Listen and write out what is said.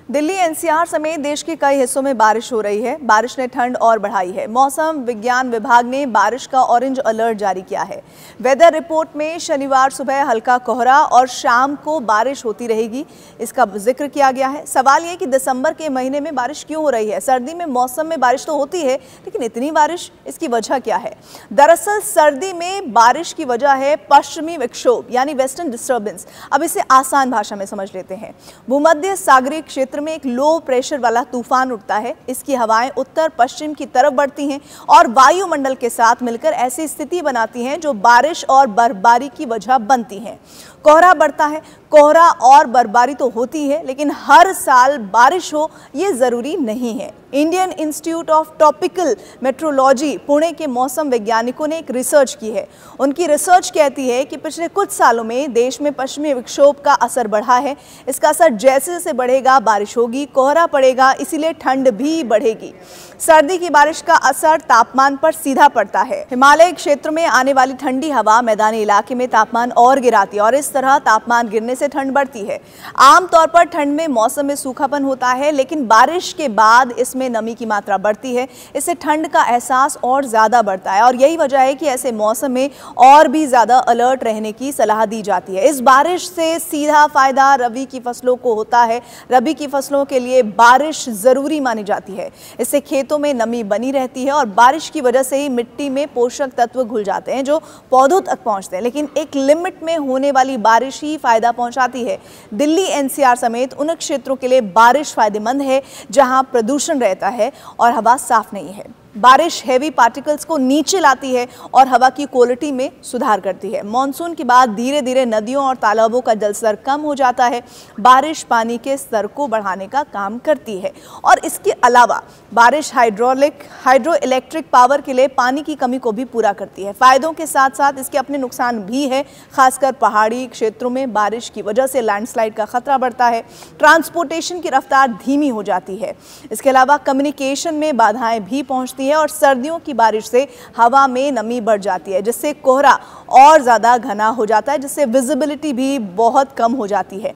Delhi NCR समेत देश के कई हिस्सों में बारिश हो रही है। बारिश ने ठंड और बढ़ाई है। मौसम विज्ञान विभाग ने बारिश का ऑरेंज अलर्ट जारी किया है। वेदर रिपोर्ट में शनिवार सुबह हल्का कोहरा और शाम को बारिश होती रहेगी, इसका जिक्र किया गया है। सवाल ये कि दिसंबर के महीने में बारिश क्यों हो रही है? सर्दी में मौसम में बारिश तो होती है, लेकिन इतनी बारिश, इसकी वजह क्या है? दरअसल सर्दी में बारिश की वजह है पश्चिमी विक्षोभ यानी वेस्टर्न डिस्टर्बेंस। अब इसे आसान भाषा में समझ लेते हैं। भूमध्य सागरीय क्षेत्र में एक लो प्रेशर वाला तूफान उठता है। इसकी हवाएं उत्तर पश्चिम की तरफ बढ़ती हैं और वायुमंडल के साथ मिलकर ऐसी स्थिति बनाती हैं जो बारिश और बर्फबारी की वजह बनती हैं। कोहरा बढ़ता है। कोहरा और बर्फबारी तो होती है, लेकिन हर साल बारिश हो ये जरूरी नहीं है। Indian institute of tropical metrology Pune के मौसम वैज्ञानिकों ने एक रिसर्च की है। उनकी रिसर्च कहती है कि पिछले कुछ सालों में देश में पश्चिमी विक्षोभ का असर बढ़ा है। इसका असर जैसे जैसे बढ़ेगा बारिश होगी, कोहरा पड़ेगा, इसीलिए ठंड भी बढ़ेगी। सर्दी की बारिश का असर तापमान पर सीधा पड़ता है। हिमालय क्षेत्र में आने वाली ठंडी हवा मैदानी इलाके में तापमान और गिराती है और इस तरह तापमान गिरने से ठंड बढ़ती है। आमतौर पर ठंड में मौसम में सूखापन होता है, लेकिन बारिश के बाद इसमें नमी की मात्रा बढ़ती है। इससे ठंड का एहसास और ज्यादा बढ़ता है और यही वजह है कि ऐसे मौसम में और भी ज्यादा अलर्ट रहने की सलाह दी जाती है। इस बारिश से सीधा फायदा रबी की फसलों को होता है। रबी की फसलों के लिए बारिश जरूरी मानी जाती है। इससे खेतों में नमी बनी रहती है और बारिश की वजह से ही मिट्टी में पोषक तत्व घुल जाते हैं जो पौधों तक पहुंचते हैं। लेकिन एक लिमिट में होने वाली बारिश ही फायदा पहुंचाती है। दिल्ली एनसीआर समेत उन क्षेत्रों के लिए बारिश फायदेमंद है जहां प्रदूषण रहता है और हवा साफ नहीं है। बारिश हेवी पार्टिकल्स को नीचे लाती है और हवा की क्वालिटी में सुधार करती है। मॉनसून के बाद धीरे धीरे नदियों और तालाबों का जलस्तर कम हो जाता है। बारिश पानी के स्तर को बढ़ाने का काम करती है और इसके अलावा बारिश हाइड्रो इलेक्ट्रिक पावर के लिए पानी की कमी को भी पूरा करती है। फायदों के साथ साथ इसके अपने नुकसान भी है। खासकर पहाड़ी क्षेत्रों में बारिश की वजह से लैंडस्लाइड का खतरा बढ़ता है। ट्रांसपोर्टेशन की रफ्तार धीमी हो जाती है। इसके अलावा कम्युनिकेशन में बाधाएं भी पहुंचती है और सर्दियों की बारिश से हवा में नमी बढ़ जाती है, जिससे कोहरा और ज्यादा घना हो जाता है, जिससे विजिबिलिटी भी बहुत कम हो जाती है।